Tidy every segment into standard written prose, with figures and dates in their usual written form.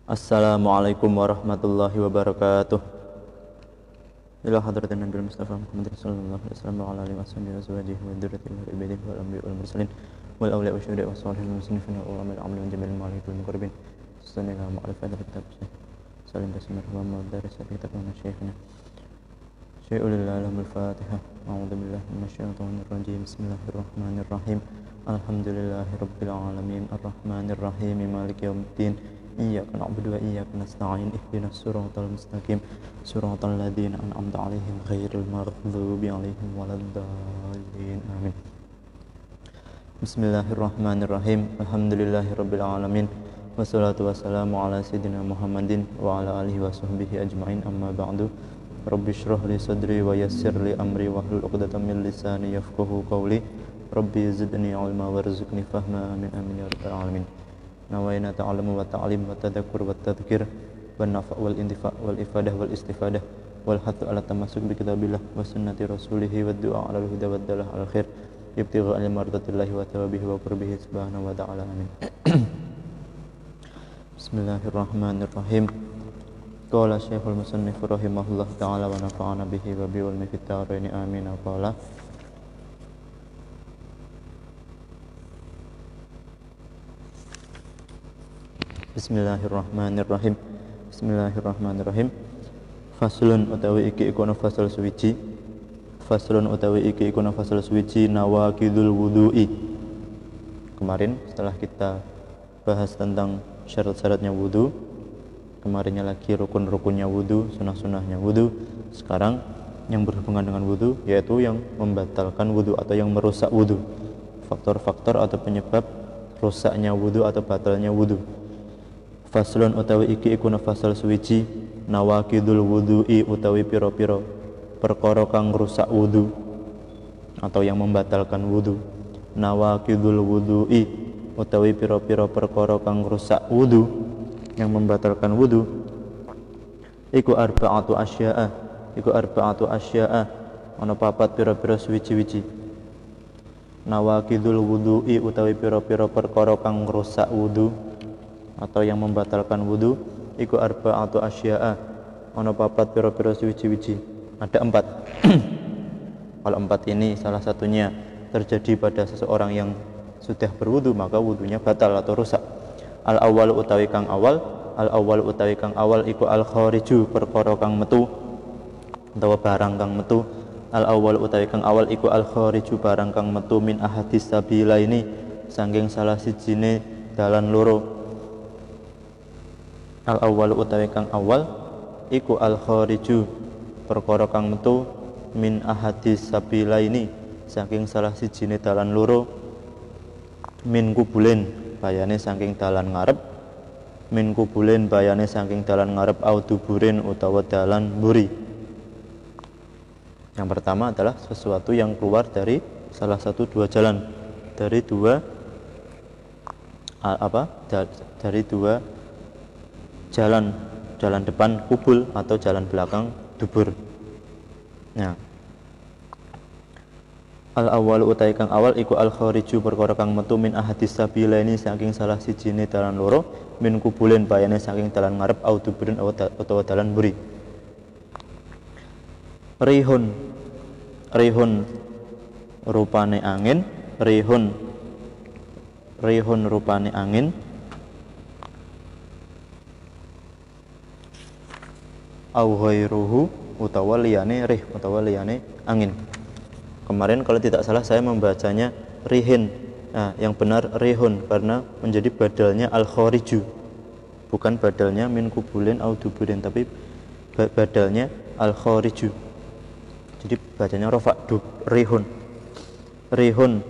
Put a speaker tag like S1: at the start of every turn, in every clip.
S1: Assalamualaikum warahmatullahi wabarakatuh. Ila hadratin Nabi Mustafa Muhammad sallallahu alaihi wasallam wa ala alihi washabihi wa azwajihi wa dzurriyyatihi wa ibadihi wal anbiya'i wal mursalin wal awliya'i wa syuhada'i was shalihin wal muslimin wa ulama'i al-amali wa jami'il malaikati wal muqarrabin. Sallallahu ma'rifatul kitab. Salim tasmir wa madaris kitab wa syekhina. Syai'ul alamul Fatihah. A'udzu billahi minasyaitonir rajim. Bismillahirrahmanirrahim. Alhamdulillahirabbil alamin arrahmanir rahim maliki yaumiddin. Iyyaka na'budu wa iyyaka nasta'in ihdinas siratal mustaqim siratal ladzina an'amta 'alaihim ghairil maghdubi 'alaihim waladdallin amin. Bismillahirrahmanirrahim. Alhamdulillahirabbil alamin wassalatu wassalamu ala sayyidina Muhammadin wa ala alihi washabbihi ajmain amma ba'du. Rabbi shrah li sadri wa yassir li amri wahlul 'uqdatam min lisani yafqahu qawli. Rabbi zidni 'ilma warzuqni fahma amin amin ya rabbal alamin. Nawaina ta'allamu wa ta'lim wa tadhakkur wa tadhkir wa nafa' wal intifa' wal ifadah wal istifadah wal hathu ala tamassuk bi kitabillah wa sunnati rasulih wa du'a ala al-huda wa dalah al khair ibtigha' al mardatillahi wa thawabihi wa qurbihi subhanahu wa ta'ala amin. Bismillahirrahmanirrahim. Qala Syekhul Musannif rahimahullah ta'ala wa nafa'ana bihi wa bi ulmi fit darain amin. Qala Bismillahirrahmanirrahim. Bismillahirrahmanirrahim. Faslun utawi iki iku ana fasal suwiji. Faslun utawi iki iku ana fasal suwiji nawaqidul wudu'i. Kemarin setelah kita bahas tentang syarat-syaratnya wudu, kemarinnya lagi rukun-rukunnya wudu, sunah-sunahnya wudu. Sekarang yang berhubungan dengan wudu yaitu yang membatalkan wudu atau yang merusak wudu. Faktor-faktor atau penyebab rusaknya wudu atau batalnya wudu. Faslun utawi iki iku fasal suwiji nawaqidul wudu'i utawi pira-pira perkara kang ngrusak wudu atau yang membatalkan wudu. Nawaqidul wudu'i utawi pira-pira perkara kang ngrusak wudu yang membatalkan wudu iku arba'atu asya'a ana papat pira-pira suwiji-wiji. Nawaqidul wudu'i utawi pira-pira perkara kang ngrusak wudu atau yang membatalkan wudu iku arba'atu asya'a ana papat pira-pira suwiji-wiji. Ada 4. Kalau 4 ini salah satunya terjadi pada seseorang yang sudah berwudu maka wudunya batal atau rusak. Al-awwal utawi kang awal iku al-khariju perkara kang metu utawa barang kang metu. Al-awwal utawi kang awal iku al-khariju barang kang metu min ahadis sabila ini saking salah sijine dalan loro. Al-awwal utawi kang awal iku al-khariju perkara kang metu min ahadis sabila ini saking salah sijine dalan loro. Min kubulen bayane saking dalan ngarep, min kubulen bayane saking dalan ngarep au duburin utawa dalan mburi. Yang pertama adalah sesuatu yang keluar dari salah satu dua jalan, dari dua jalan depan kubul atau jalan belakang dubur. Nah, al-awwal utai kang awal iku al-khariju perkara kang metu min ahadis sabilaini saking salah sijine dalan loro, min kubulen bayane saking dalan ngarep au duburin utawa dalan mburi. Rihun rupane angin, rihun rupane angin. Au ghairuhu utawa liyane rih utawa liyane angin. Kemarin kalau tidak salah saya membacanya rihin. Nah, yang benar rihun karena menjadi badalnya al-khariju. Bukan badalnya min kubulin au duburin tapi badalnya al-khariju. Jadi bacanya rafa rihun. Rihun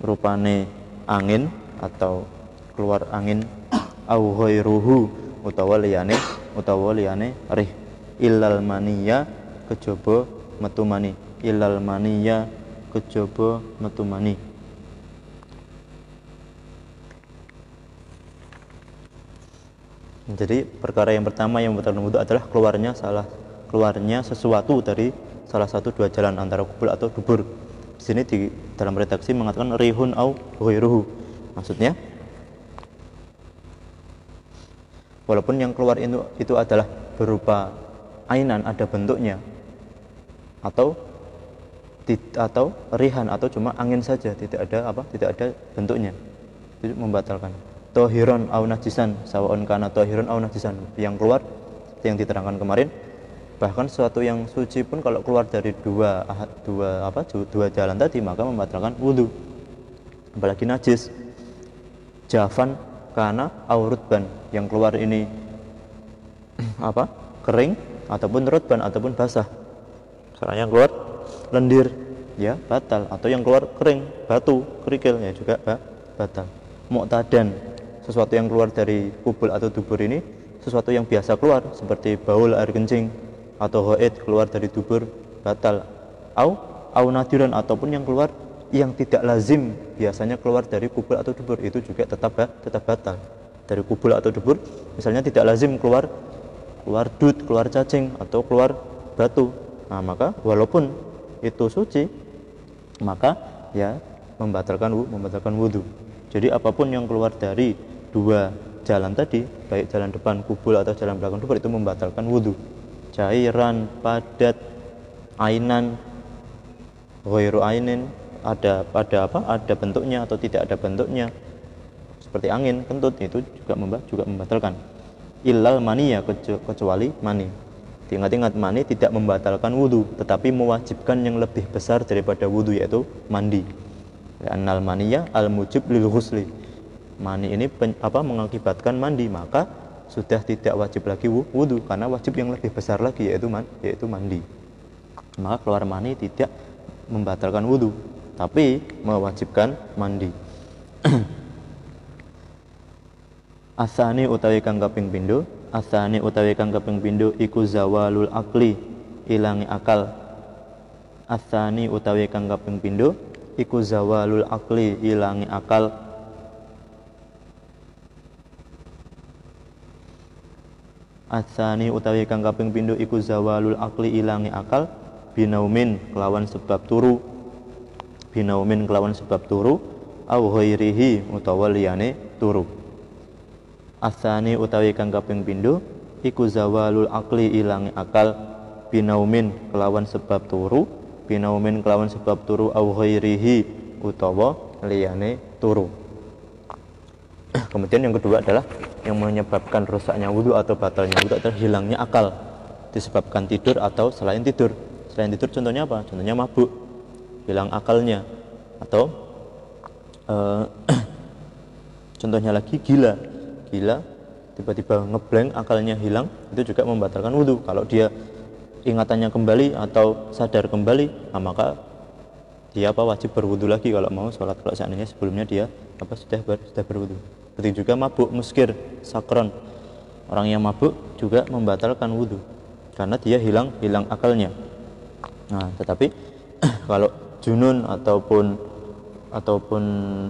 S1: rupane angin atau keluar angin. Au ghairuhu utawa liyane rih. Illal maniya kejaba metu mani. Illal maniya kejaba metu mani. Jadi perkara yang pertama yang membatalkan wudu adalah keluarnya sesuatu dari salah satu dua jalan antara kubul atau dubur. Di sini di dalam redaksi mengatakan rihun au ghairuhu. Maksudnya walaupun yang keluar itu adalah berupa ainan, ada bentuknya, atau rihan, atau cuma angin saja, tidak ada bentuknya, itu membatalkan. Tohiron au najisan sawaun kana tohiron au najisan, yang keluar yang diterangkan kemarin, bahkan sesuatu yang suci pun kalau keluar dari dua jalan tadi maka membatalkan wudu, apalagi najis. Jafan kana au rutban, yang keluar ini kering ataupun rutban ataupun basah. Misalnya yang keluar lendir, ya batal, atau yang keluar kering, batu, kerikil, ya juga batal. Mu'tadan, sesuatu yang keluar dari kubul atau dubur ini sesuatu yang biasa keluar, seperti baul, air kencing, atau haid, keluar dari dubur, batal. Au nadiran, ataupun yang keluar yang tidak lazim biasanya keluar dari kubul atau dubur, itu juga tetap batal. Dari kubul atau dubur misalnya tidak lazim keluar dut, keluar cacing, atau keluar batu, nah maka walaupun itu suci maka ya membatalkan wudu. Jadi apapun yang keluar dari dua jalan tadi, baik jalan depan kubul atau jalan belakang dubur, itu membatalkan wudu. Cairan, padat, ainan, ghairu ainin, ada bentuknya atau tidak ada bentuknya, seperti angin, kentut, itu juga membatalkan. Illal mani, ya kecuali mani. Ingat-ingat, mani tidak membatalkan wudu, tetapi mewajibkan yang lebih besar daripada wudu, yaitu mandi. Annal maniya al mujib lil ghusli. Mani ini mengakibatkan mandi, maka sudah tidak wajib lagi wudu, karena wajib yang lebih besar lagi, yaitu mandi. Maka keluar mani tidak membatalkan wudu, tapi mewajibkan mandi. Asani utawi kang kaping pindho, asani utawi kang kaping pindho iku zawalul akli, ilangi akal. Asani utawi kang kaping pindho iku zawalul akli, ilangi akal. Asani utawi kang kaping pindho iku zawalul akli, ilangi akal, binaumin kelawan sebab turu, binaumin kelawan sebab turu, au ghairihi utawa liyane turu. Asani utawi kang kaping pindho iku zawalul akli, ilangi akal, binaumin kelawan sebab turu, binaumin kelawan sebab turu, au ghairihi utawa liyane turu. Kemudian yang kedua adalah yang menyebabkan rusaknya wudu atau batalnya wudu adalah hilangnya akal, disebabkan tidur atau selain tidur. Selain tidur contohnya apa? Contohnya mabuk, hilang akalnya, atau contohnya lagi gila, tiba-tiba ngeblank, akalnya hilang, itu juga membatalkan wudu. Kalau dia ingatannya kembali atau sadar kembali, nah maka dia wajib berwudu lagi kalau mau sholat, kalau seandainya sebelumnya dia sudah berwudu. Begitu juga mabuk, muskir, sakron, orang yang mabuk juga membatalkan wudu karena dia hilang akalnya. Nah, tetapi kalau junun ataupun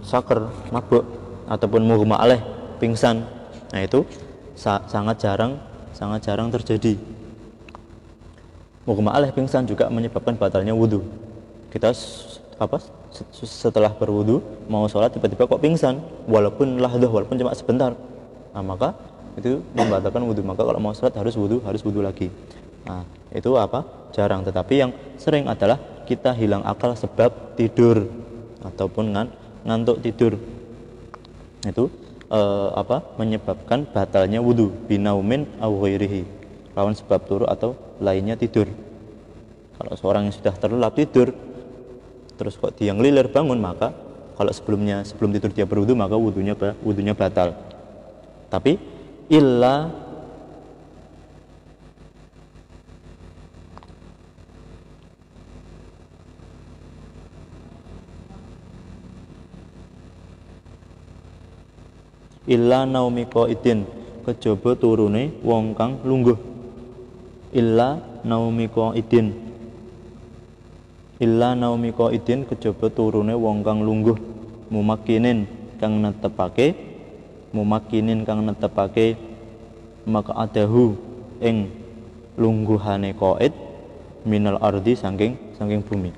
S1: sakar, mabuk, ataupun mughma alaih, pingsan, nah itu sangat jarang terjadi. Mughma alaih, pingsan, juga menyebabkan batalnya wudu. Kita setelah berwudu mau sholat tiba-tiba kok pingsan, walaupun cuma sebentar, nah maka itu membatalkan wudu. Maka kalau mau sholat harus wudu lagi. Nah, itu jarang. Tetapi yang sering adalah kita hilang akal sebab tidur ataupun ngantuk tidur. Itu menyebabkan batalnya wudu, binaumin au ghairihi, lawan sebab turu atau lainnya tidur. Kalau seorang yang sudah terlelap tidur terus kok dia ngelilir bangun, maka kalau sebelum tidur dia berwudu, maka wudunya batal. Tapi illa naumi qaidin, kejaba turune wong kang lungguh. Illa naumi qaidin, kejaba turune wong kang lungguh. Mumakkinin kang netepake maka adahu ing lungguhane qaid minal ardi, saking bumi.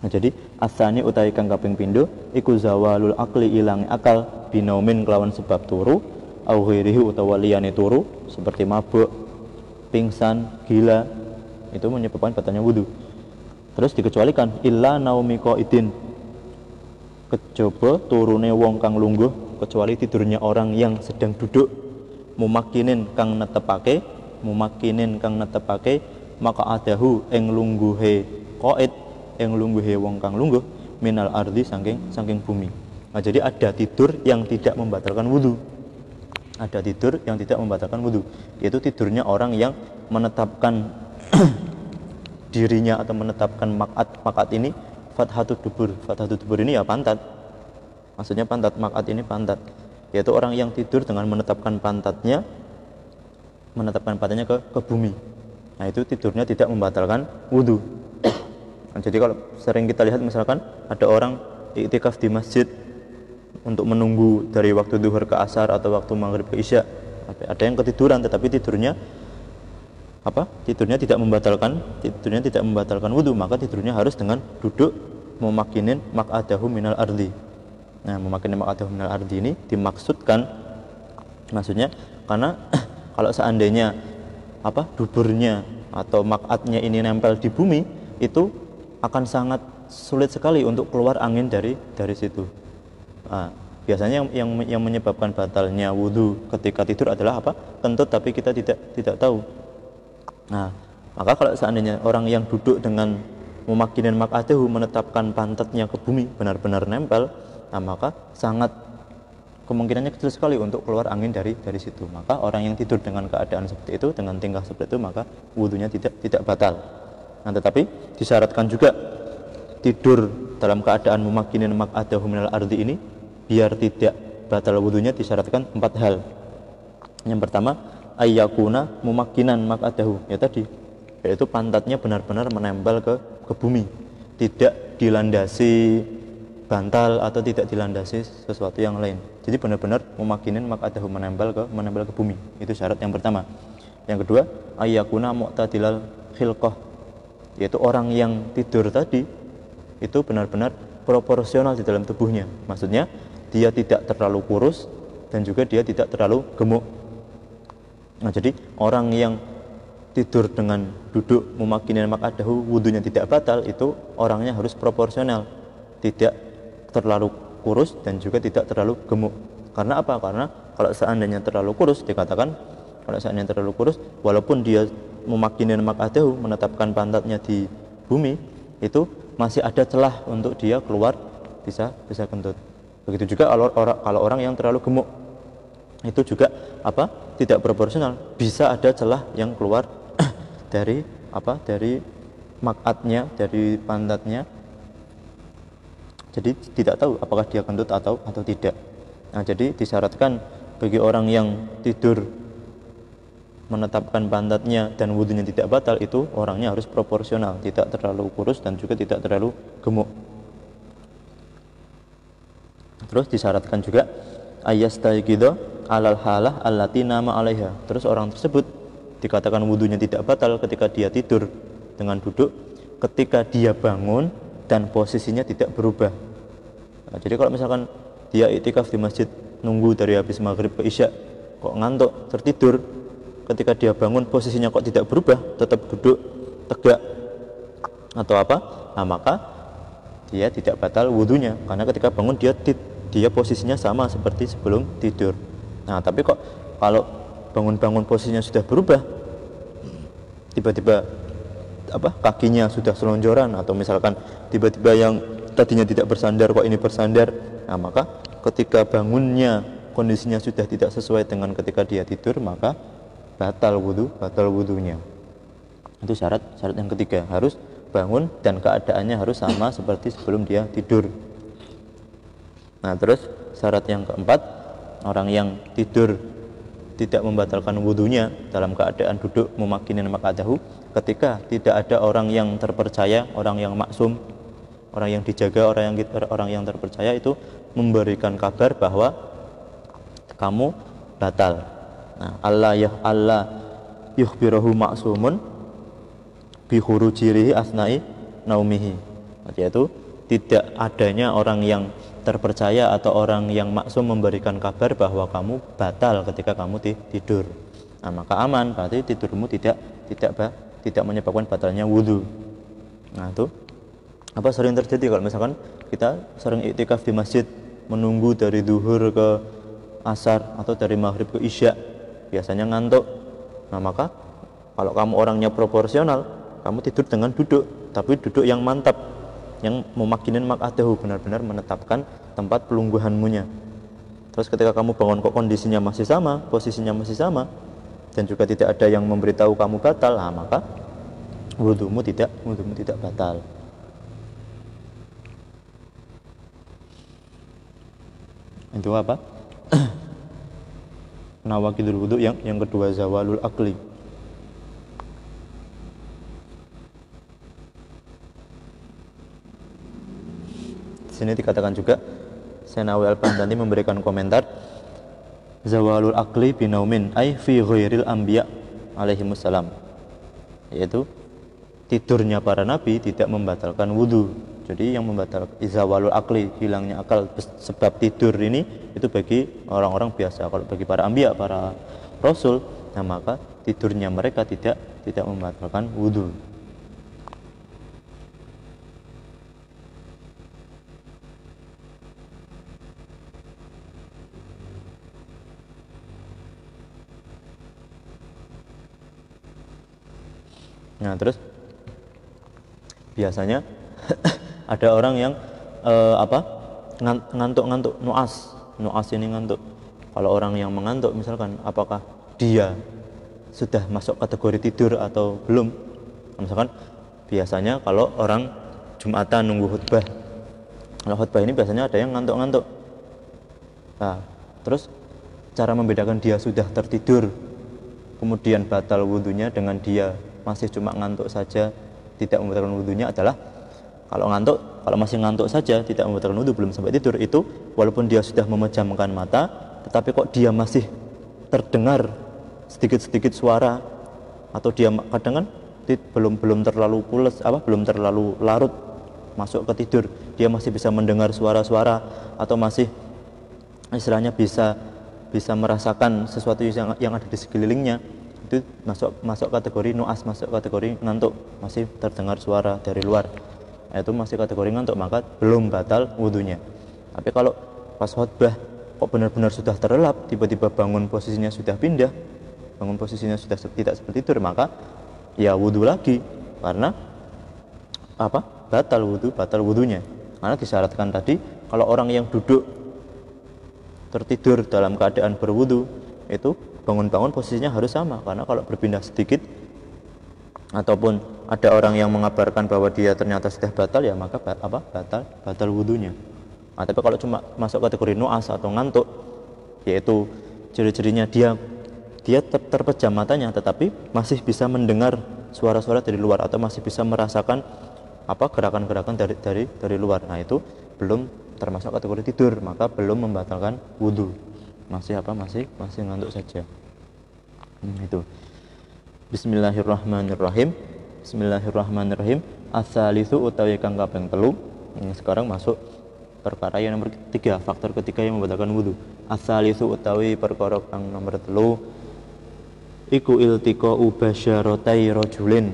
S1: Nah, jadi asani utawi kang kaping pindho iku zawalul akli, ilangi akal, binaumin kelawan sebab turu, au ghairihi utawa liyane turu seperti mabuk, pingsan, gila, itu menyebabkan batalnya wudu. Terus dikecualikan illa naumi qaidin, kejaba turune wong kang lungguh, kecuali tidurnya orang yang sedang duduk, mumakinin kang netepake maka adahu ing lungguhe qaid, ing lungguhe wong kang lungguh minal ardi saking bumi. Nah, jadi ada tidur yang tidak membatalkan wudu. Ada tidur yang tidak membatalkan wudu, yaitu tidurnya orang yang menetapkan dirinya atau menetapkan makat ini fathatud dubur. Fathatud dubur ini ya pantat. Maksudnya pantat, makat ini pantat. Yaitu orang yang tidur dengan menetapkan pantatnya ke bumi. Nah, itu tidurnya tidak membatalkan wudu. Nah, jadi kalau sering kita lihat misalkan ada orang iktikaf di masjid untuk menunggu dari waktu zuhur ke asar atau waktu maghrib ke isya, ada yang ketiduran tetapi tidurnya tidak membatalkan wudu, maka tidurnya harus dengan duduk memakinin maq'adahu minal ardi. Nah, memakinin maq'adahu minal ardi ini dimaksudkan, maksudnya karena kalau seandainya duburnya atau maq'adnya ini nempel di bumi, itu akan sangat sulit sekali untuk keluar angin dari situ. Nah, biasanya yang menyebabkan batalnya wudu ketika tidur adalah kentut, tapi kita tidak tahu. Nah, maka kalau seandainya orang yang duduk dengan memakinin maq'adahu, menetapkan pantatnya ke bumi, benar-benar nempel, nah maka sangat kemungkinannya kecil sekali untuk keluar angin dari situ. Maka orang yang tidur dengan keadaan seperti itu, dengan tingkah seperti itu, maka wudunya tidak batal. Nah, tetapi disyaratkan juga tidur dalam keadaan memakinin maq'adahu minal ardi ini biar tidak batal wudunya disyaratkan 4 hal. Yang pertama, ayyakuna mumakkinan maq'adahu, ya tadi, yaitu pantatnya benar-benar menempel ke bumi, tidak dilandasi bantal atau tidak dilandasi sesuatu yang lain. Jadi benar-benar memakinin maq'adahu, menempel ke bumi. Itu syarat yang pertama. Yang kedua, ayyakuna mu'tadilal khilqah, yaitu orang yang tidur tadi itu benar-benar proporsional di dalam tubuhnya. Maksudnya dia tidak terlalu kurus dan juga dia tidak terlalu gemuk. Nah, jadi orang yang tidur dengan duduk memakinin maq'adahu wudunya tidak batal, itu orangnya harus proporsional, tidak terlalu kurus dan juga tidak terlalu gemuk. Karena apa? Karena kalau seandainya terlalu kurus, dikatakan kalau seandainya terlalu kurus, walaupun dia memakinin maq'adahu, menetapkan pantatnya di bumi, itu masih ada celah untuk dia keluar bisa kentut. Begitu juga kalau orang yang terlalu gemuk, itu juga tidak proporsional, bisa ada celah yang keluar dari maq'adnya, dari pantatnya. Jadi tidak tahu apakah dia kentut atau tidak. Nah, jadi disyaratkan bagi orang yang tidur menetapkan pantatnya dan wudunya tidak batal, itu orangnya harus proporsional, tidak terlalu kurus dan juga tidak terlalu gemuk. Terus disyaratkan juga ayastayqidha alal halah allati nama 'alaiha. Terus orang tersebut dikatakan wudunya tidak batal ketika dia tidur dengan duduk, ketika dia bangun dan posisinya tidak berubah. Nah, jadi kalau misalkan dia iktikaf di masjid nunggu dari habis maghrib ke isya, kok ngantuk tertidur, ketika dia bangun posisinya kok tidak berubah, tetap duduk tegak atau nah maka dia tidak batal wudunya, karena ketika bangun dia posisinya sama seperti sebelum tidur. Nah, tapi kok kalau bangun-bangun posisinya sudah berubah, tiba-tiba kakinya sudah selonjoran, atau misalkan tiba-tiba yang tadinya tidak bersandar kok ini bersandar, nah maka ketika bangunnya kondisinya sudah tidak sesuai dengan ketika dia tidur, maka batal wudunya. Itu syarat yang ketiga, harus bangun dan keadaannya harus sama seperti sebelum dia tidur. Nah, terus syarat yang keempat, orang yang tidur tidak membatalkan wudunya dalam keadaan duduk memakinin maq'adahu ketika tidak ada orang yang terpercaya, orang yang maksum, orang yang dijaga, orang yang terpercaya itu memberikan kabar bahwa kamu batal. Nah, Allah yukhbirahu maksumun bi khurujirihi asna'i naumihi, yaitu tidak adanya orang yang terpercaya atau orang yang maksum memberikan kabar bahwa kamu batal ketika kamu tidur. Nah, maka aman, berarti tidurmu tidak menyebabkan batalnya wudu. Nah, itu apa sering terjadi kalau misalkan kita sering iktikaf di masjid, menunggu dari duhur ke asar atau dari maghrib ke isya, biasanya ngantuk. Nah, maka kalau kamu orangnya proporsional, kamu tidur dengan duduk, tapi duduk yang mantap, yang memakinin mak'adahu, benar-benar menetapkan tempat pelungguhanmunya. Terus ketika kamu bangun kok kondisinya masih sama, posisinya masih sama, dan juga tidak ada yang memberitahu kamu batal, nah maka wudumu tidak batal. Itu apa? Nawaqidul wudu yang kedua, zawalul akli. Di sini dikatakan juga, Senawi Al-Bandani memberikan komentar, zawalul akli binaumin ay fi ghairil anbiya alaihimussalam, yaitu tidurnya para nabi tidak membatalkan wudu. Jadi yang membatalkan zawalul akli, hilangnya akal sebab tidur ini itu bagi orang-orang biasa. Kalau bagi para anbiya, para rasul, nah maka tidurnya mereka tidak membatalkan wudu. Nah, terus biasanya ada orang yang ngantuk nuas ini ngantuk. Kalau orang yang mengantuk misalkan, apakah dia sudah masuk kategori tidur atau belum? Misalkan biasanya kalau orang Jumatan nunggu khutbah, kalau khutbah ini biasanya ada yang ngantuk. Nah, terus cara membedakan dia sudah tertidur kemudian batal wudunya dengan dia masih cuma ngantuk saja tidak membatalkan wudunya adalah, kalau masih ngantuk saja tidak membatalkan wudu, belum sampai tidur, itu walaupun dia sudah memejamkan mata, tetapi kok dia masih terdengar sedikit-sedikit suara, atau dia kadang kan belum terlalu pules, belum terlalu larut masuk ke tidur, dia masih bisa mendengar suara-suara atau masih istilahnya bisa merasakan sesuatu yang ada di sekelilingnya, itu masuk kategori nuas, masuk kategori ngantuk, masih terdengar suara dari luar, itu masih kategori ngantuk, maka belum batal wudunya. Tapi kalau pas khutbah kok benar-benar sudah terlelap, tiba-tiba bangun posisinya sudah pindah, bangun posisinya sudah tidak seperti tidur, maka ya wudu lagi, karena batal wudunya. Karena disyaratkan tadi, kalau orang yang duduk tertidur dalam keadaan berwudu, itu bangun-bangun posisinya harus sama, karena kalau berpindah sedikit ataupun ada orang yang mengabarkan bahwa dia ternyata sudah batal, ya maka batal wudunya. Nah, tapi kalau cuma masuk kategori nuas atau ngantuk, yaitu ciri-cirinya dia terpejam matanya tetapi masih bisa mendengar suara-suara dari luar atau masih bisa merasakan gerakan-gerakan dari luar, nah itu belum termasuk kategori tidur, maka belum membatalkan wudu. Masih ngantuk saja. Itu. Bismillahirrahmanirrahim. Ats-tsalitsu utawi kang kaping 3. Sekarang masuk perkara yang nomor 3, faktor ketiga yang membatalkan wudu. Ats-tsalitsu utawi perkara kang nomor 3 iku iltiqa'u basyaratai rajulin.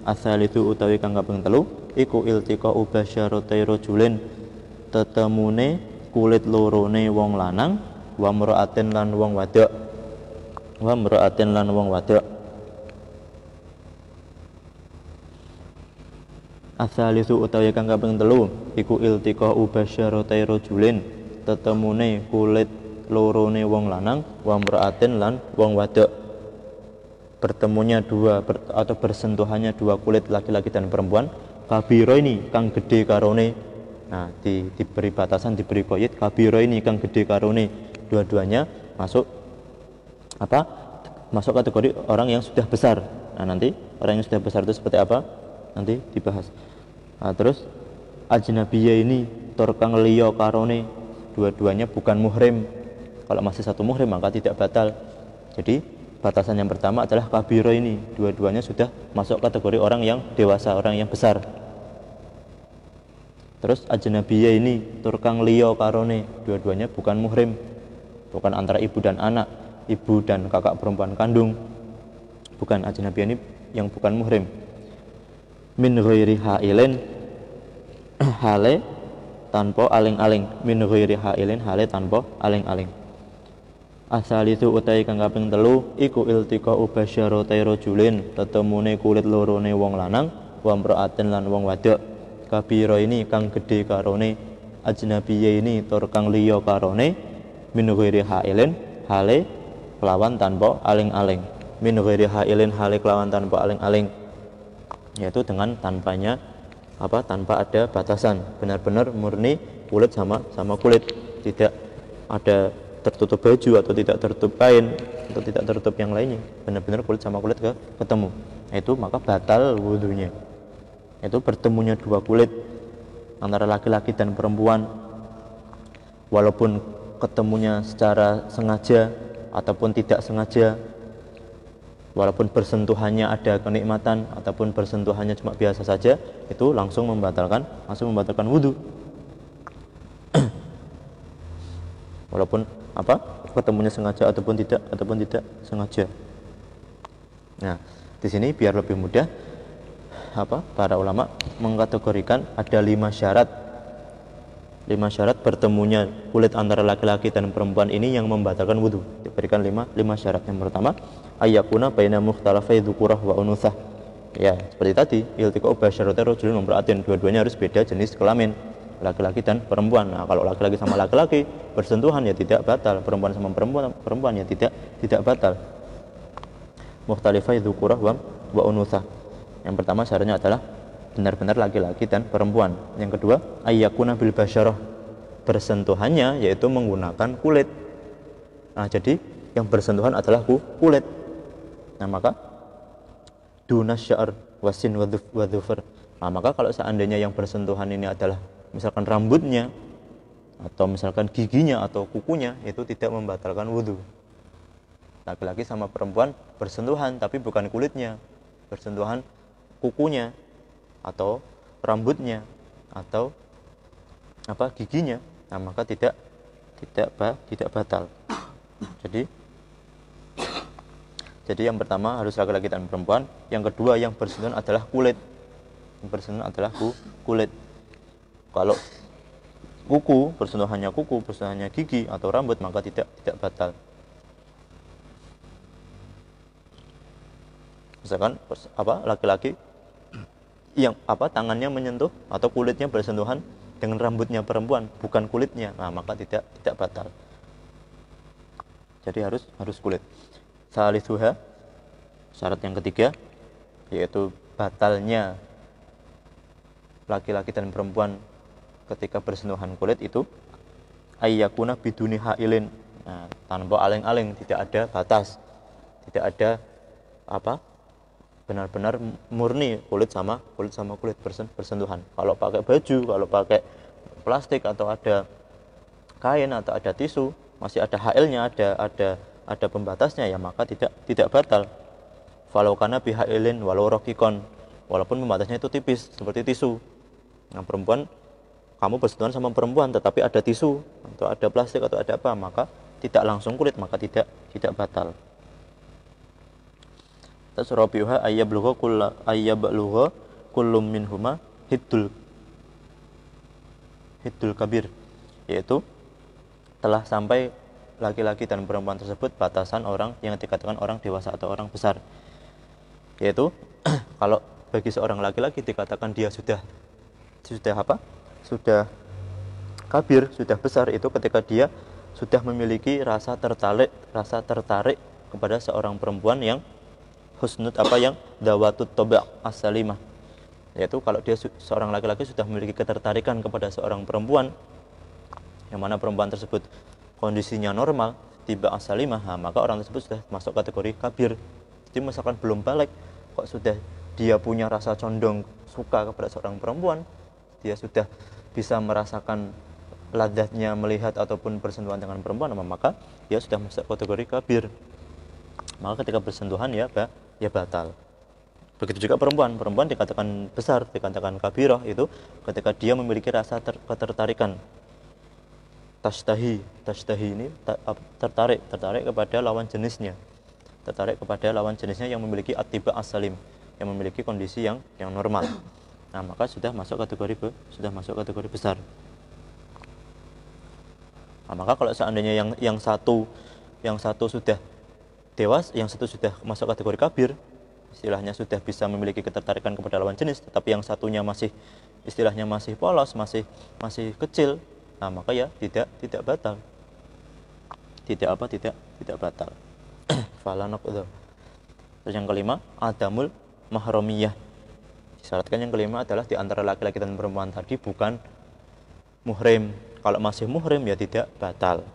S1: Ats-tsalitsu utawi kang kaping 3 iku iltiqa'u basyaratai rajulin, tetemune kulit lorone wong lanang, wa mra'atin lan wong wadok. Ats-tsalitsu utawi kang kaping 3 iku iltiqa'u basyaratai rajulin, tetemune kulit lorone wong lanang, wa mra'atin lan wong wadok. Bertemunya atau bersentuhannya dua kulit laki-laki dan perempuan, kabiro ini kang gede karone. Nah, diberi batasan, diberi qaid, kabiro ini kang gede karone, dua-duanya masuk kategori orang yang sudah besar. Nah, nanti orang yang sudah besar itu seperti apa nanti dibahas. Nah, terus ajnabiyya ini torkang liya karone, dua-duanya bukan muhrim. Kalau masih satu muhrim maka tidak batal. Jadi batasan yang pertama adalah kabiro ini, dua-duanya sudah masuk kategori orang yang dewasa, orang yang besar. Terus ajnabiyah ini tur kang liya karone, dua-duanya bukan muhrim, bukan antara ibu dan anak, ibu dan kakak perempuan kandung, bukan. Ajnabiyah ini yang bukan muhrim. Min ghairi hailin hale tanpa aling-aling, min ghairi hailin hale tanpa aling-aling. Asal itu utai kang kaping 3 iku iltika ubasyaratai rajulin, tetemune kulit lorone wong lanang wa mra'atin lan wong wadok. Kabira ini kang gedhe karone, ajnabiyya ini tur kang liya karone, min ghairi hailin hale kelawan tanpa aling-aling, min ghairi hailin hale kelawan tanpa aling-aling, yaitu dengan tanpa ada batasan, benar-benar murni kulit sama kulit, tidak ada tertutup baju atau tidak tertutup kain atau tidak tertutup yang lainnya, benar-benar kulit sama kulit ketemu, itu maka batal wudunya. Itu bertemunya dua kulit antara laki-laki dan perempuan, walaupun ketemunya secara sengaja ataupun tidak sengaja, walaupun bersentuhannya ada kenikmatan ataupun bersentuhannya cuma biasa saja, itu langsung membatalkan wudu. Walaupun ketemunya sengaja ataupun tidak sengaja. Nah, di sini biar lebih mudah, para ulama mengkategorikan ada 5 syarat. 5 syarat bertemunya kulit antara laki-laki dan perempuan ini yang membatalkan wudu. Diberikan 5 syarat. Yang pertama, ayyakuna baina mukhtalafai dzukurah wa unutsah. Ya, seperti tadi, iltiqa'u basyaratai rajulin imra'atin, dua-duanya harus beda jenis kelamin, laki-laki dan perempuan. Nah, kalau laki-laki sama laki-laki bersentuhan ya tidak batal, perempuan sama perempuan ya tidak batal. Mukhtalifai dzukurah wa unutsah. Yang pertama syaratnya adalah benar-benar laki-laki dan perempuan. Yang kedua, ayyakuna bil basyarah, bersentuhannya yaitu menggunakan kulit. Nah, jadi yang bersentuhan adalah kulit. Nah, maka dunas sya'r wasin wa dhufur. Nah, maka kalau seandainya yang bersentuhan ini adalah misalkan rambutnya atau misalkan giginya atau kukunya, itu tidak membatalkan wudu. Laki-laki sama perempuan bersentuhan tapi bukan kulitnya, bersentuhan kukunya atau rambutnya atau giginya, nah maka tidak batal. Jadi yang pertama harus laki-laki dan perempuan. Yang kedua yang bersentuhan adalah kulit. Yang bersentuhan adalah kulit. Kalau bersentuhannya gigi atau rambut, maka tidak batal. Misalkan laki-laki yang tangannya menyentuh atau kulitnya bersentuhan dengan rambutnya perempuan, bukan kulitnya, nah maka tidak batal. Jadi harus kulit. Salisuha, syarat yang ketiga, yaitu batalnya laki-laki dan perempuan ketika bersentuhan kulit itu ayyakuna biduni hailin, nah, tanpa aling-aling, tidak ada batas, tidak ada benar-benar murni kulit sama kulit bersentuhan. Kalau pakai baju, kalau pakai plastik atau ada kain atau ada tisu, masih ada hailnya, ada pembatasnya, ya maka tidak batal. Walau kana bihailin walau rokikon, walaupun pembatasnya itu tipis seperti tisu. Nah, perempuan, kamu bersentuhan sama perempuan tetapi ada tisu atau ada plastik atau ada apa, maka tidak langsung kulit, maka tidak batal. Tasrabiha ayyablugha kullum minhuma hiddul kabir, yaitu telah sampai laki-laki dan perempuan tersebut batasan orang yang dikatakan orang dewasa atau orang besar. Yaitu kalau bagi seorang laki-laki dikatakan dia sudah kabir, sudah besar, itu ketika dia sudah memiliki rasa tertarik kepada seorang perempuan yang husnut yang dawatut toba' as-salimah, yaitu kalau dia seorang laki-laki sudah memiliki ketertarikan kepada seorang perempuan yang mana perempuan tersebut kondisinya normal, tiba as-salimah, maka orang tersebut sudah masuk kategori kabir. Jadi misalkan belum balik kok sudah dia punya rasa condong suka kepada seorang perempuan, dia sudah bisa merasakan ladahnya melihat ataupun bersentuhan dengan perempuan, maka dia sudah masuk kategori kabir. Maka ketika bersentuhan ya batal. Begitu juga perempuan, perempuan dikatakan besar, dikatakan kabirah itu ketika dia memiliki rasa ketertarikan. Tashtahi ini tertarik kepada lawan jenisnya. Tertarik kepada lawan jenisnya yang memiliki atiba as-salim, yang memiliki kondisi yang normal. Nah, maka sudah masuk kategori besar. Nah, maka kalau seandainya yang satu sudah dewasa, yang satu sudah masuk kategori kabir, istilahnya sudah bisa memiliki ketertarikan kepada lawan jenis, tetapi yang satunya masih istilahnya masih polos, masih kecil, nah maka ya tidak batal. Tidak batal. Fala naqdha. Terus yang kelima, adamul mahramiyah. Disyaratkan yang kelima adalah di antara laki-laki dan perempuan tadi bukan muhrim. Kalau masih muhrim ya tidak batal.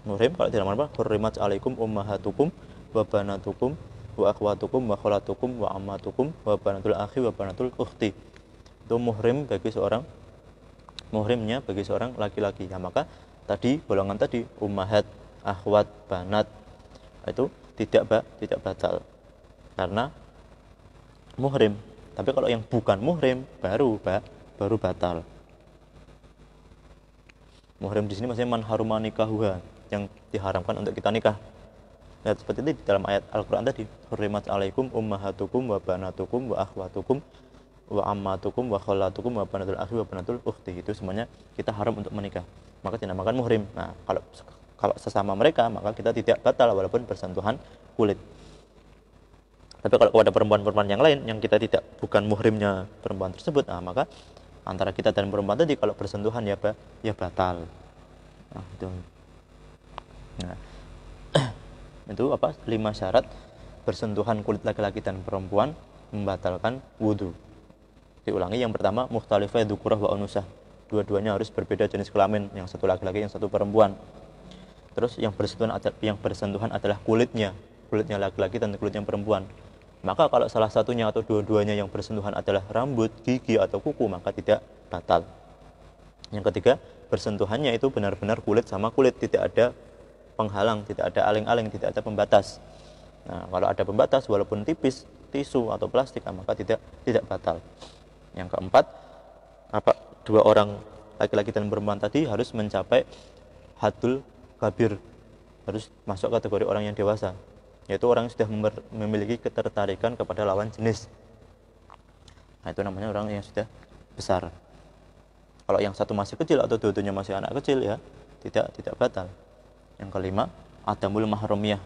S1: Muhrim kalau tidak apa? Hurrimat alaikum ummahatukum wa banatukum wa akhwatukum wa khalatukum wa ammatukum wa banatul akhi wa banatul ukhti. Itu muhrim bagi seorang muhrimnya bagi seorang laki-laki. Ya, maka tadi golongan tadi ummahat, akhwat, banat itu tidak batal karena muhrim. Tapi kalau yang bukan muhrim baru batal. Muhrim di sini maksudnya man haruma nikahuha, yang diharamkan untuk kita nikah. Nah, seperti itu di dalam ayat Al-Qur'an tadi, hurrimat alaikum ummahatukum wa banatukum wa akhwatukum wa ammatukum wa khalatukum wa banatul akhi wa banatul ukhti. Itu semuanya kita haram untuk menikah. Maka dinamakan muhrim. Nah, kalau sesama mereka maka kita tidak batal walaupun bersentuhan kulit. Tapi kalau kepada perempuan-perempuan yang lain yang kita bukan muhrimnya perempuan tersebut, nah maka antara kita dan perempuan tadi kalau bersentuhan ya batal. Nah, itu. Nah, itu 5 syarat bersentuhan kulit laki-laki dan perempuan membatalkan wudu. Diulangi, yang pertama mukhtalifah dzukurah wa unusah. Dua-duanya harus berbeda jenis kelamin, yang satu laki-laki, yang satu perempuan. Terus yang bersentuhan adalah kulitnya laki-laki dan kulitnya perempuan. Maka kalau salah satunya atau dua-duanya yang bersentuhan adalah rambut, gigi atau kuku, maka tidak batal. Yang ketiga, bersentuhannya itu benar-benar kulit sama kulit, tidak ada penghalang, tidak ada aling-aling, tidak ada pembatas. Nah, kalau ada pembatas walaupun tipis, tisu atau plastik, maka tidak batal. Yang keempat, dua orang laki-laki dan perempuan tadi harus mencapai haddul kabir, harus masuk kategori orang yang dewasa, yaitu orang yang sudah memiliki ketertarikan kepada lawan jenis. Nah, itu namanya orang yang sudah besar. Kalau yang satu masih kecil atau dua-duanya masih anak kecil ya tidak batal. Yang kelima, adamul mahramiyah.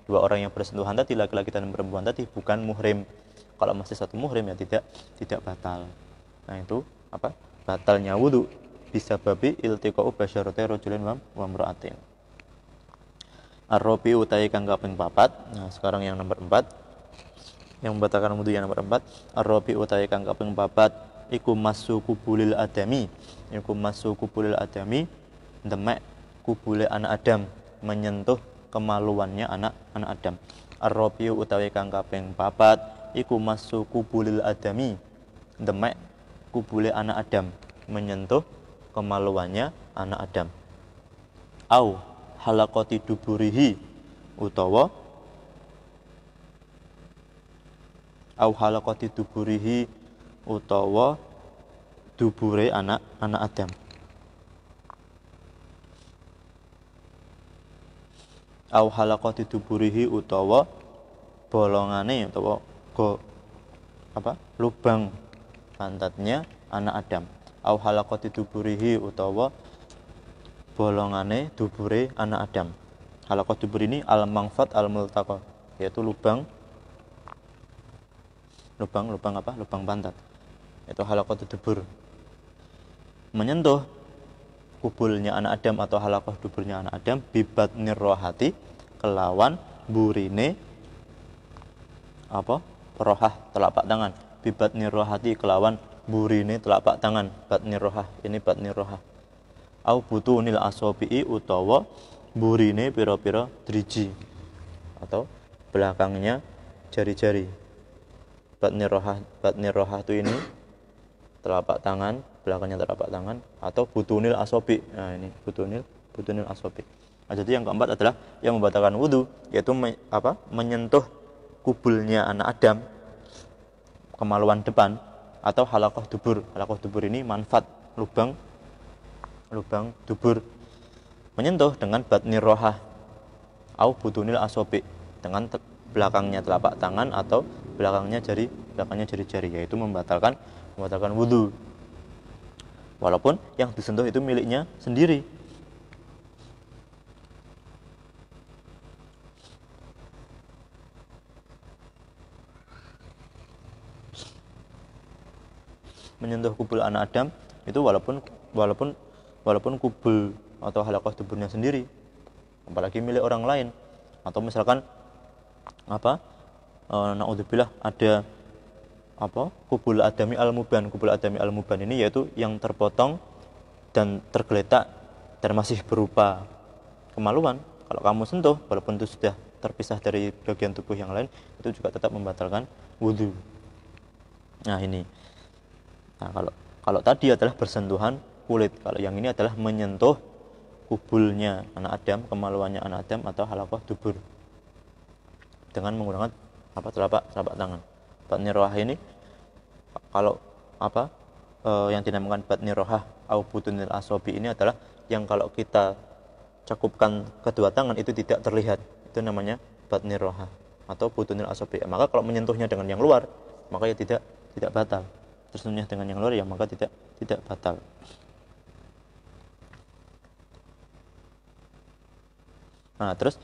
S1: Dua orang yang bersentuhan tadi, laki-laki dan perempuan tadi, bukan muhrim. Kalau masih satu muhrim ya tidak batal. Nah, itu batalnya wudu bisa babi iltiqa'u basyarati rajulin wa imra'atin. Ar-rabi utai kang kaping 4. Nah, sekarang yang nomor 4. Yang membatalkan wudu yang nomor 4. Ar-rabi utai kang kaping 4 iku masu kubulil adami. Iku masu kubulil adami, demek kubule anak Adam, menyentuh kemaluannya anak Adam. Ar-rabi utawi kang kaping 4 iku masu kubulil adami, demek kubule anak Adam, menyentuh kemaluannya anak Adam. Au halaqati duburihi utawa dubure anak Adam. Au halaqati duburihi utawa bolongane utawa lubang pantatnya anak Adam. Au halaqati duburihi utawa bolongane dubure anak Adam. Halaqat dubur ini al-mangfat al-multaqa, yaitu lubang pantat. Itu halaqat dubur. Menyentuh kubulnya anak Adam atau halaqah duburnya anak Adam bibatnir rohati, kelawan burine rohah telapak tangan. Bibatnir rohati, kelawan burine telapak tangan. Batnir rohah, ini batnir rohah. Au butunil asobi'i utawa burine pira-pira driji atau belakangnya jari-jari. Batnir rohah itu ini telapak tangan, belakangnya telapak tangan, atau butunil asobi. Nah, ini butunil asobi. Nah, jadi yang keempat adalah yang membatalkan wudu, yaitu menyentuh kubulnya anak Adam kemaluan depan atau halaqah dubur. Halaqah dubur ini manfaat lubang dubur, menyentuh dengan batnir rohah au butunil asobi, dengan belakangnya telapak tangan atau belakangnya jari-jari, yaitu membatalkan wudu. Walaupun yang disentuh itu miliknya sendiri. Menyentuh kubul anak Adam itu walaupun kubul atau halaqah duburnya sendiri, apalagi milik orang lain. Atau misalkan naudzubillah ada kubul adami al-muban. Kubul adami al-muban ini yaitu yang terpotong dan tergeletak dan masih berupa kemaluan. Kalau kamu sentuh, walaupun itu sudah terpisah dari bagian tubuh yang lain, itu juga tetap membatalkan wudu. Nah ini. Nah, kalau tadi adalah bersentuhan kulit, kalau yang ini adalah menyentuh kubulnya anak Adam, kemaluannya anak Adam atau halaqah dubur dengan menggunakan telapak tangan. Batnir rohah ini kalau yang dinamakan batnir rohah au butunil asobi ini adalah yang kalau kita cakupkan kedua tangan itu tidak terlihat, itu namanya batnir rohah atau butunil asobi. Maka kalau menyentuhnya dengan yang luar, maka ya tidak batal. Tersentuhnya dengan yang luar ya maka tidak batal. Nah, terus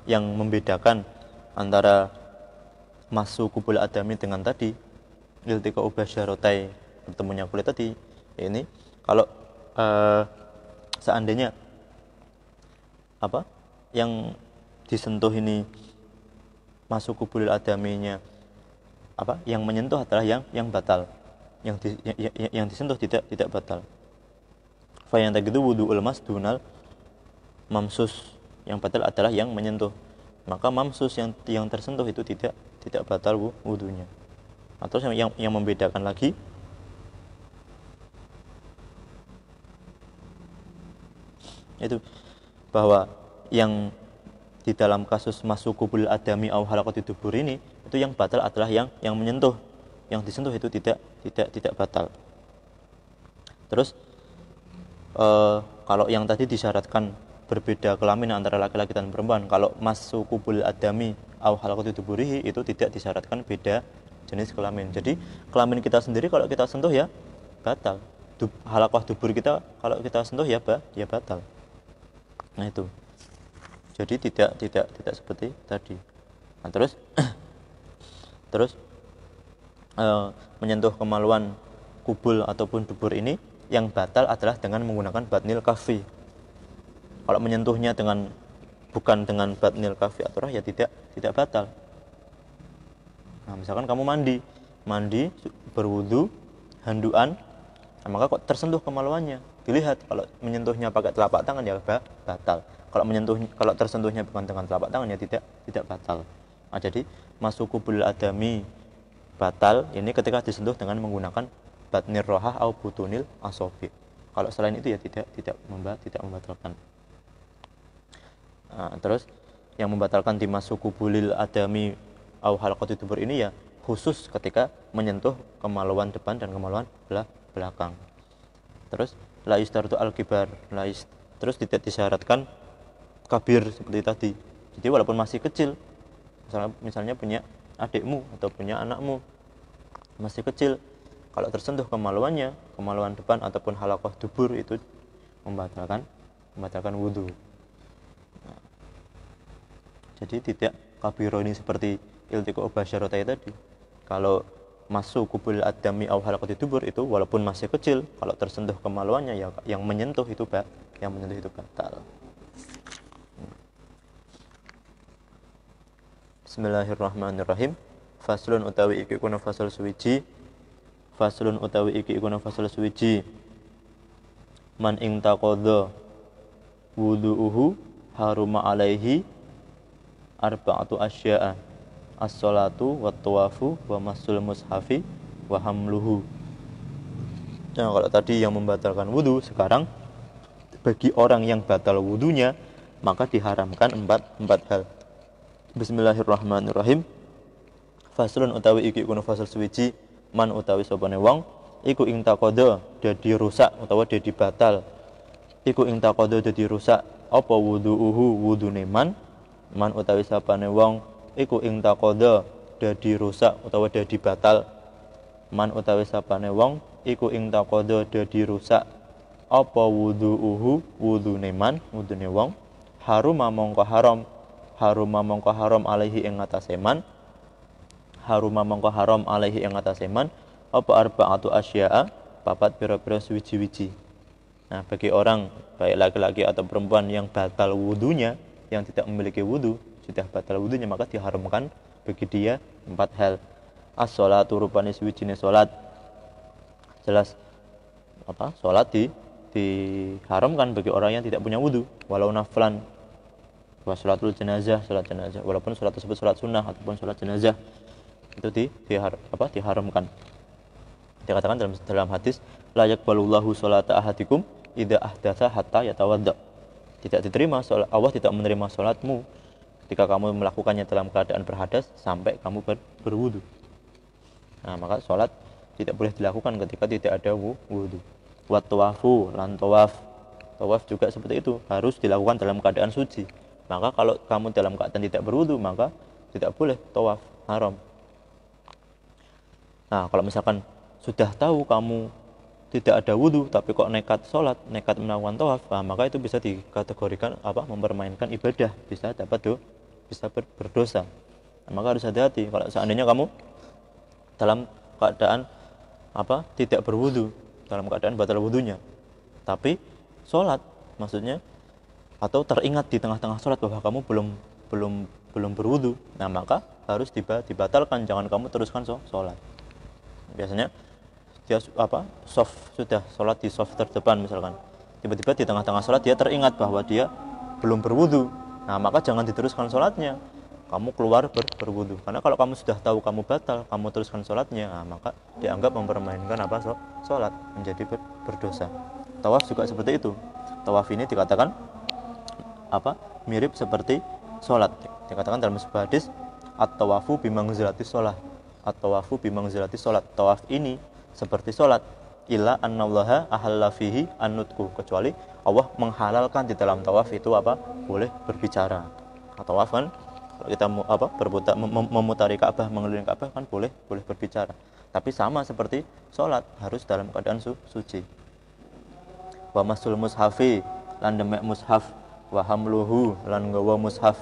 S1: yang membedakan antara masu kubul adami dengan tadi iltika ubasyaratai, bertemunya kulit tadi, ini kalau seandainya yang disentuh ini masuk kubul adaminya, yang menyentuh adalah yang batal, yang disentuh tidak batal. Fa yang tagidu wudu'ul masdunal mamsus, yang batal adalah yang menyentuh. Maka mamsus yang tersentuh itu tidak batal wudunya. Atau yang membedakan lagi itu bahwa yang di dalam kasus masuk kubul adami au halaqati dubur ini, itu yang batal adalah yang menyentuh. Yang disentuh itu tidak batal. Terus kalau yang tadi disyaratkan berbeda kelamin antara laki-laki dan perempuan, kalau masuk kubul adami au halaqati duburihi itu tidak disyaratkan beda jenis kelamin. Jadi kelamin kita sendiri kalau kita sentuh ya batal. Halaqah dubur kita kalau kita sentuh ya batal. Nah itu. Jadi tidak seperti tadi. Nah, terus menyentuh kemaluan kubul ataupun dubur ini yang batal adalah dengan menggunakan batnil kafi. Kalau menyentuhnya bukan dengan batnil kafi atau ya tidak batal. Nah, misalkan kamu mandi berwudu, handuan, nah, maka kok tersentuh kemaluannya, dilihat. Kalau menyentuhnya pakai telapak tangan ya batal. Kalau tersentuhnya bukan dengan telapak tangan ya tidak batal. Nah, jadi masuk kubul adami batal ini ketika disentuh dengan menggunakan batnir rohah au butunil asobi. Kalau selain itu ya tidak membatalkan. Nah, terus yang membatalkan di masuk kubulil adami au halaqati dubur ini ya khusus ketika menyentuh kemaluan depan dan kemaluan belakang. Terus la istartu al-kibar, terus tidak disyaratkan kabir seperti tadi. Jadi walaupun masih kecil, misalnya punya adikmu atau punya anakmu masih kecil, kalau tersentuh kemaluan depan ataupun halaqah dubur itu membatalkan wudu. Nah, jadi tidak kabiro ini seperti iltiqo basyaratai tadi. Kalau masuk kubul adami au halaqati dubur itu walaupun masih kecil, kalau tersentuh kemaluannya ya yang menyentuh itu batal. Bismillahirrahmanirrahim. Faslun utawi iki kuna fasal suwiji. Man ing taqadha wudu'uhu haruma alaihi arba'atu asya'a. As-salatu wat tawafu wa masul mushafi wa hamluhu. Nah, kalau tadi yang membatalkan wudu, sekarang bagi orang yang batal wudunya maka diharamkan empat hal. Bismillahirrahmanirrahim. Faslun utawi iki iku fasal suwiji man utawi sapane wong iku ing taqadha dadi rusak utawa dadi batal iku ing taqadha dadi rusak apa wudu'uhu wudune man utawi sapane wong iku ing taqadha dadi rusak utawa dadi batal man utawi sapane wong iku ing taqadha dadi rusak apa wudu'uhu wudune man wudune wong haruma mongko haram alaihi ing atase man haruma mongko haram alaihi ing atase man apa arba'atu asya'a papat pira-pira suwiji-wiji. Nah, bagi orang baik laki-laki atau perempuan yang batal wudunya, yang tidak memiliki wudu, sudah batal wudunya maka diharamkan bagi dia 4 hal. As-sholatu rupane suwijine salat. Jelas salat diharamkan bagi orang yang tidak punya wudu, walau naflan. Wa sholatul jenazah, salat jenazah, walaupun salat tersebut salat sunnah ataupun salat jenazah itu diharamkan. Dikatakan dalam hadis la yaqbalullahu sholata ahadikum idza ahdatsa hatta yatawadda. Tidak diterima Allah tidak menerima salatmu ketika kamu melakukannya dalam keadaan berhadas sampai kamu berwudu. Nah, maka salat tidak boleh dilakukan ketika tidak ada wudu. Wa tawafu lan tawaf juga seperti itu, harus dilakukan dalam keadaan suci. Maka kalau kamu dalam keadaan tidak berwudu maka tidak boleh tawaf, haram. Nah, kalau misalkan sudah tahu kamu tidak ada wudu tapi kok nekat sholat, nekat melakukan tawaf, maka itu bisa dikategorikan mempermainkan ibadah, bisa berdosa. Nah, maka harus hati-hati kalau seandainya kamu dalam keadaan tidak berwudu, dalam keadaan batal wudunya, tapi sholat maksudnya, atau teringat di tengah-tengah sholat bahwa kamu belum berwudu, nah maka harus dibatalkan, jangan kamu teruskan sholat. Biasanya dia sudah sholat di soft terdepan misalkan, tiba-tiba di tengah-tengah sholat dia teringat bahwa dia belum berwudu, nah maka jangan diteruskan sholatnya, kamu keluar berwudu. Karena kalau kamu sudah tahu kamu batal, kamu teruskan sholatnya, nah maka dianggap mempermainkan sholat, menjadi berdosa. Tawaf juga seperti itu. Tawaf ini dikatakan mirip seperti sholat. Dikatakan dalam sebuah hadis at-tawafu bimangzilatis sholat. At-tawafu bimangzilatis sholat. Tawaf ini seperti sholat, illa annallaha ahalla fihi annutku, kecuali Allah menghalalkan di dalam tawaf itu boleh berbicara. Tawaf kan kalau kita memutari Ka'bah, mengelilingi Ka'bah kan boleh berbicara. Tapi sama seperti sholat, harus dalam keadaan suci. Wa masul mushafi lan demek mushaf, wa hamluhu lan nggawa mushaf.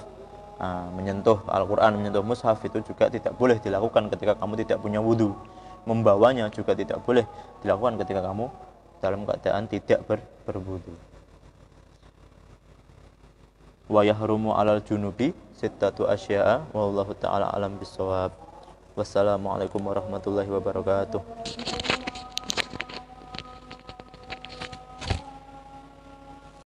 S1: Menyentuh Al-Qur'an, menyentuh mushaf itu juga tidak boleh dilakukan ketika kamu tidak punya wudu. Membawanya juga tidak boleh dilakukan ketika kamu dalam keadaan tidak berwudu. Wa yahrumu 'alal junubi sittatu asya'a wallahu ta'ala alam bissawab. Wassalamualaikum warahmatullahi wabarakatuh.